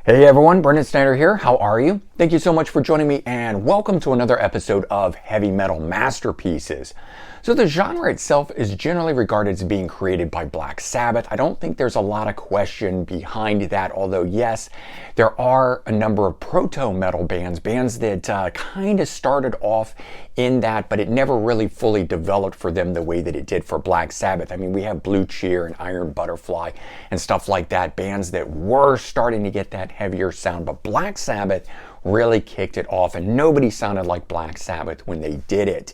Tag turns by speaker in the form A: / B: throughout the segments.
A: Hey everyone, Brendan Snyder here. How are you? Thank you so much for joining me and welcome to another episode of Heavy Metal Masterpieces. So the genre itself is generally regarded as being created by Black Sabbath. I don't think there's a lot of question behind that, although yes, there are a number of proto-metal bands that kind of started off in that, but it never really fully developed for them the way that it did for Black Sabbath. I mean, we have Blue Cheer and Iron Butterfly and stuff like that, bands that were starting to get that heavier sound, but Black Sabbath really kicked it off, and nobody sounded like Black Sabbath when they did it.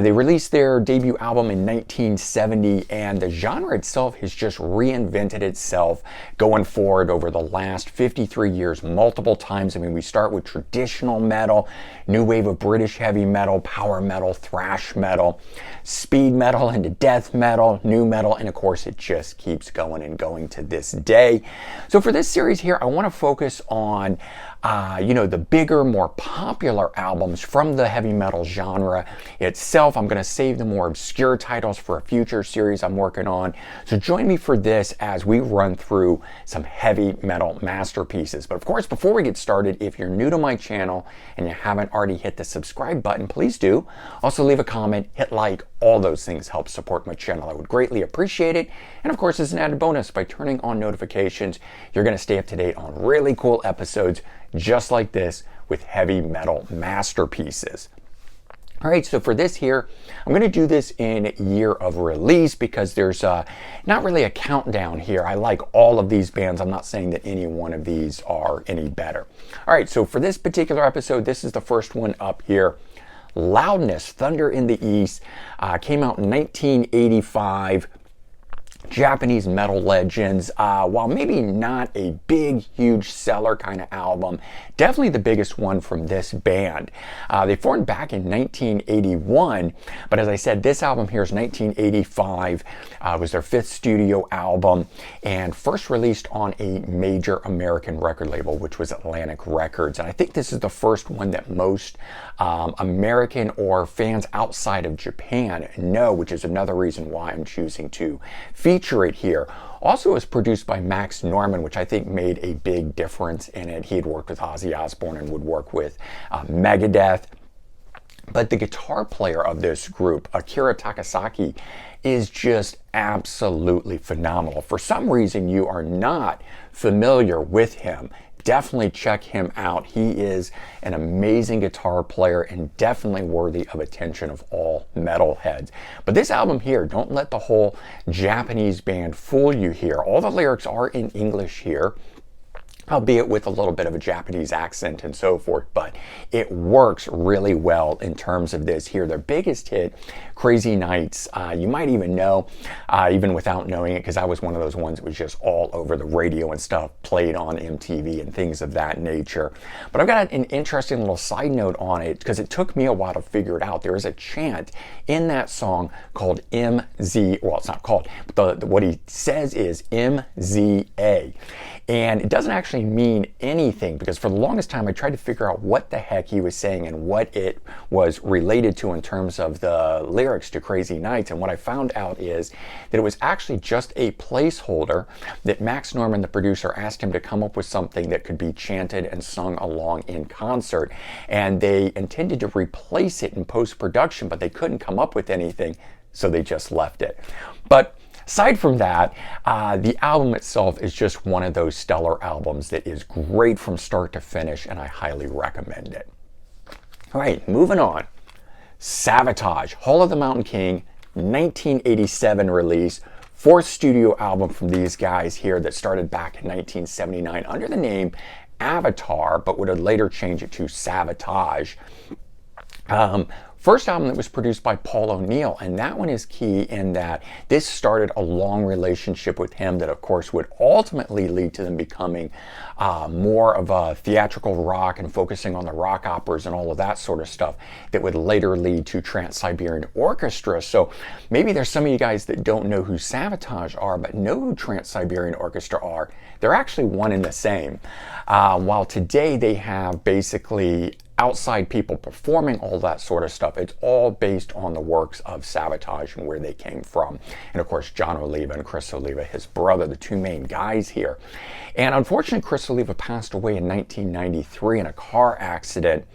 A: They released their debut album in 1970, and the genre itself has just reinvented itself going forward over the last 53 years multiple times. I mean, we start with traditional metal, new wave of British heavy metal, power metal, thrash metal, speed metal, into death metal, new metal, and of course it just keeps going and going to this day. So for this series here, I want to focus on the bigger, more popular albums from the heavy metal genre itself. I'm going to save the more obscure titles for a future series I'm working on. So join me for this as we run through some heavy metal masterpieces. But of course, before we get started, if you're new to my channel and you haven't already hit the subscribe button, please do. Also leave a comment, hit like, all those things help support my channel. I would greatly appreciate it. And of course, as an added bonus, by turning on notifications, you're going to stay up to date on really cool episodes just like this with heavy metal masterpieces. All right, so for this here, I'm going to do this in year of release because there's not really a countdown here. I like all of these bands. I'm not saying that any one of these are any better. All right, so for this particular episode, this is the first one up here. Loudness, Thunder in the East, came out in 1985. Japanese metal legends, while maybe not a big, huge seller kind of album, definitely the biggest one from this band. They formed back in 1981, but as I said, this album here is 1985. It was their fifth studio album and first released on a major American record label, which was Atlantic Records. And I think this is the first one that most American or fans outside of Japan know, which is another reason why I'm choosing to feature it here. Also, it was produced by Max Norman, which I think made a big difference in it. He had worked with Ozzy Osbourne and would work with Megadeth. But the guitar player of this group, Akira Takasaki, is just absolutely phenomenal. For some reason you are not familiar with him, definitely check him out. He is an amazing guitar player and definitely worthy of attention of all metalheads. But this album here, don't let the whole Japanese band fool you here. All the lyrics are in English here, albeit with a little bit of a Japanese accent and so forth, but it works really well in terms of this here. Their biggest hit, Crazy Nights, you might even know, even without knowing it, because I was one of those ones that was just all over the radio and stuff, played on MTV and things of that nature. But I've got an interesting little side note on it, because it took me a while to figure it out. There is a chant in that song called MZ, well, it's not called, but what he says is MZA. And it doesn't actually mean anything, because for the longest time I tried to figure out what the heck he was saying and what it was related to in terms of the lyrics to Crazy Nights. And what I found out is that it was actually just a placeholder that Max Norman, the producer, asked him to come up with something that could be chanted and sung along in concert. And they intended to replace it in post-production, but they couldn't come up with anything, so they just left it. But aside from that, the album itself is just one of those stellar albums that is great from start to finish, and I highly recommend it. All right, moving on. Sabotage, Hall of the Mountain King, 1987 release. Fourth studio album from these guys here that started back in 1979 under the name Avatar, but would later change it to Sabotage. First album that was produced by Paul O'Neill, and that one is key in that this started a long relationship with him that of course would ultimately lead to them becoming more of a theatrical rock and focusing on the rock operas and all of that sort of stuff that would later lead to Trans-Siberian Orchestra. So maybe there's some of you guys that don't know who Sabotage are, but know who Trans-Siberian Orchestra are. They're actually one and the same. While today they have basically outside people performing, all that sort of stuff. It's all based on the works of Sabotage and where they came from. And of course, John Oliva and Chris Oliva, his brother, the two main guys here. And unfortunately, Chris Oliva passed away in 1993 in a car accident.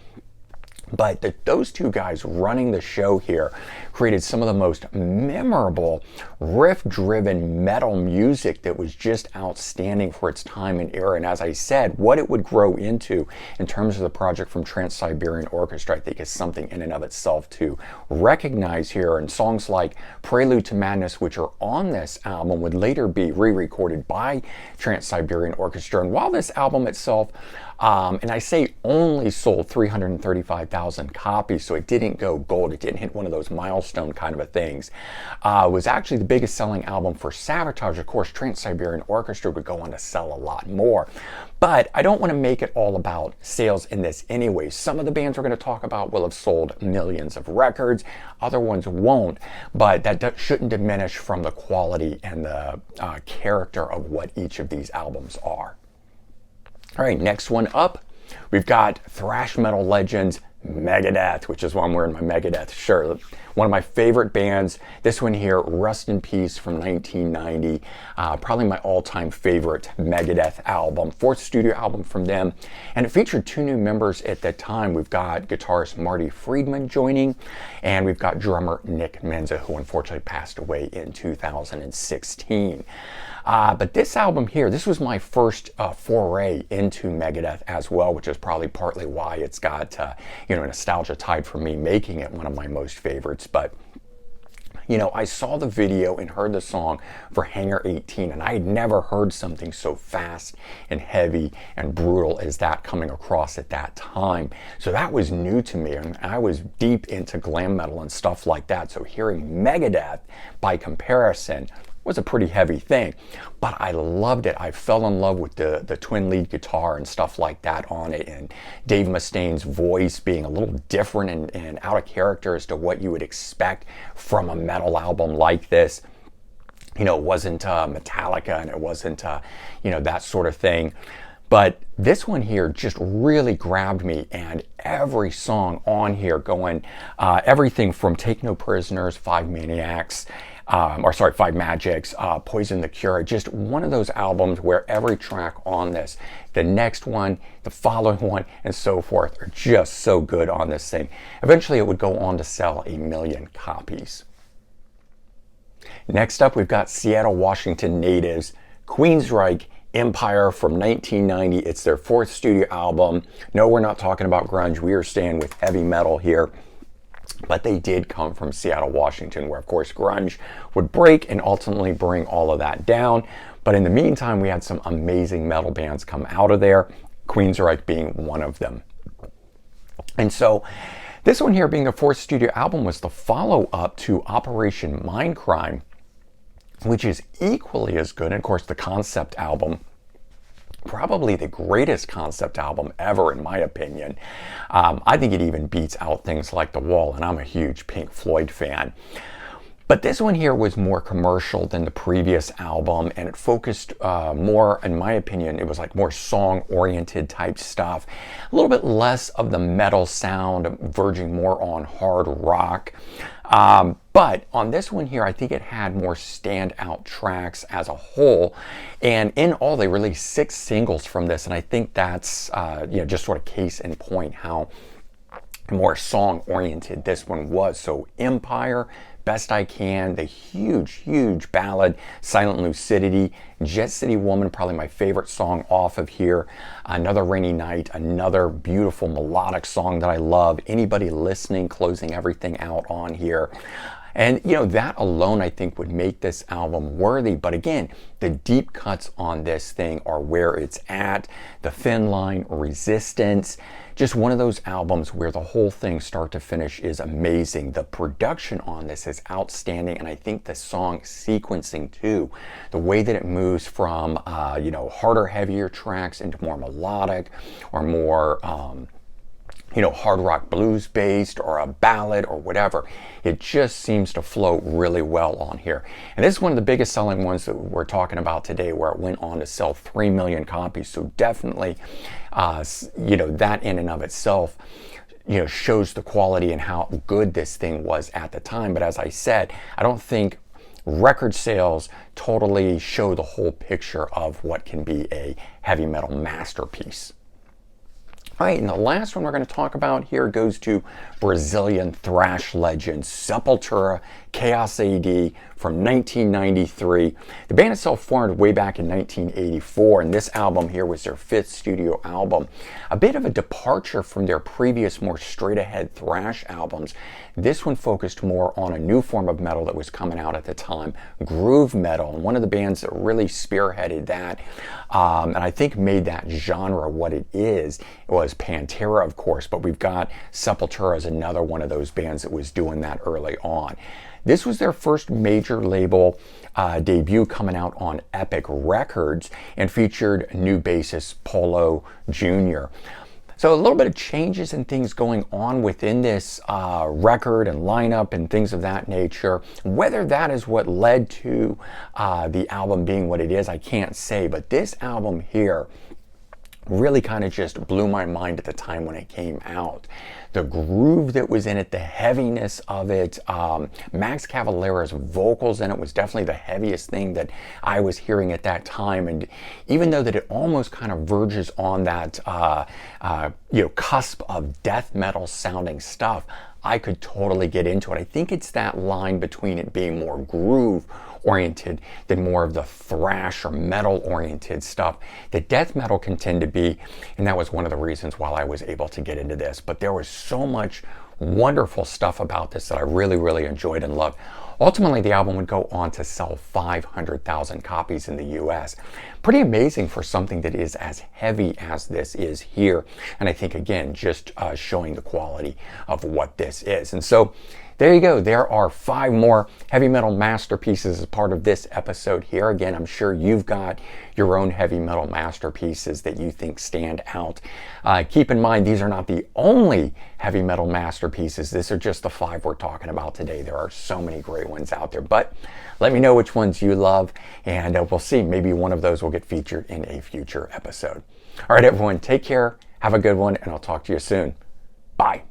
A: But those two guys running the show here created some of the most memorable riff-driven metal music that was just outstanding for its time and era. And as I said, what it would grow into in terms of the project from Trans-Siberian Orchestra, I think is something in and of itself to recognize here. And songs like Prelude to Madness, which are on this album, would later be re-recorded by Trans-Siberian Orchestra. And while this album itself, and I say only sold 335,000 copies, so it didn't go gold, it didn't hit one of those milestone kind of a things, was actually the biggest selling album for Sabotage. Of course, Trans-Siberian Orchestra would go on to sell a lot more. But I don't want to make it all about sales in this anyway. Some of the bands we're going to talk about will have sold millions of records, other ones won't, but that shouldn't diminish from the quality and the character of what each of these albums are. All right, next one up, we've got thrash metal legends Megadeth, which is why I'm wearing my Megadeth shirt. One of my favorite bands. This one here, Rust in Peace from 1990. Probably my all-time favorite Megadeth album. Fourth studio album from them. And it featured two new members at that time. We've got guitarist Marty Friedman joining, and we've got drummer Nick Menza, who unfortunately passed away in 2016. But this album here, this was my first foray into Megadeth as well, which is probably partly why it's got nostalgia tied for me, making it one of my most favorites. But I saw the video and heard the song for Hangar 18, and I had never heard something so fast and heavy and brutal as that coming across at that time. So that was new to me, and I was deep into glam metal and stuff like that. So hearing Megadeth by comparison was a pretty heavy thing, but I loved it. I fell in love with the twin lead guitar and stuff like that on it, and Dave Mustaine's voice being a little different and out of character as to what you would expect from a metal album like this. It wasn't Metallica, and it wasn't that sort of thing. But this one here just really grabbed me, and every song on here going, everything from Take No Prisoners, Five Maniacs, Five Magics, Poison the Cure, just one of those albums where every track on this, the next one, the following one, and so forth, are just so good on this thing. Eventually it would go on to sell 1 million copies. Next up, we've got Seattle, Washington natives, Queensryche, Empire from 1990. It's their fourth studio album. No, we're not talking about grunge. We are staying with heavy metal here. But they did come from Seattle, Washington, where of course grunge would break and ultimately bring all of that down. But in the meantime, we had some amazing metal bands come out of there, Queensryche being one of them. And so this one here, being the fourth studio album, was the follow-up to Operation Mindcrime, which is equally as good. And of course, the concept album, probably the greatest concept album ever, in my opinion. I think it even beats out things like The Wall, and I'm a huge Pink Floyd fan. But this one here was more commercial than the previous album, and it focused more, in my opinion, it was like more song-oriented type stuff. A little bit less of the metal sound, verging more on hard rock. But on this one here, I think it had more standout tracks as a whole. And in all, they released 6 singles from this, and I think that's just sort of case in point how more song-oriented this one was. So Empire, Best I Can, the huge ballad, Silent Lucidity, Jet City Woman, probably my favorite song off of here, Another Rainy Night, another beautiful melodic song that I love, Anybody Listening, closing everything out on here. And that alone I think would make this album worthy. But again, the deep cuts on this thing are where it's at. The Thin Line, Resistance, just one of those albums where the whole thing start to finish is amazing. The production on this is outstanding, and I think the song sequencing too, the way that it moves from harder, heavier tracks into more melodic or more hard rock blues based or a ballad or whatever. It just seems to flow really well on here. And this is one of the biggest selling ones that we're talking about today, where it went on to sell 3 million copies. So definitely, that in and of itself, shows the quality and how good this thing was at the time. But as I said, I don't think record sales totally show the whole picture of what can be a heavy metal masterpiece. All right, and the last one we're going to talk about here goes to Brazilian thrash legend Sepultura, Chaos AD from 1993. The band itself formed way back in 1984, and this album here was their 5th studio album. A bit of a departure from their previous more straight-ahead thrash albums. This one focused more on a new form of metal that was coming out at the time, groove metal, and one of the bands that really spearheaded that, and I think made that genre what it is, was Pantera, of course, but we've got Sepultura as another one of those bands that was doing that early on. This was their first major label debut, coming out on Epic Records, and featured new bassist Polo Jr. So a little bit of changes and things going on within this record and lineup and things of that nature. Whether that is what led to the album being what it is, I can't say, but this album here really kind of just blew my mind at the time when it came out. The groove that was in it, the heaviness of it, Max Cavalera's vocals in it was definitely the heaviest thing that I was hearing at that time. And even though that it almost kind of verges on that cusp of death metal sounding stuff, I could totally get into it. I think it's that line between it being more groove oriented than more of the thrash or metal oriented stuff that death metal can tend to be, and that was one of the reasons why I was able to get into this. But there was so much wonderful stuff about this that I really enjoyed and loved. Ultimately, the album would go on to sell 500,000 copies in the US. Pretty amazing for something that is as heavy as this is here. And I think, again, just showing the quality of what this is. And so there you go. There are 5 more heavy metal masterpieces as part of this episode here. Again, I'm sure you've got your own heavy metal masterpieces that you think stand out. Keep in mind, these are not the only heavy metal masterpieces. These are just the 5 we're talking about today. There are so many great ones out there, but let me know which ones you love, and we'll see. Maybe one of those will get featured in a future episode. All right, everyone, take care. Have a good one, and I'll talk to you soon. Bye.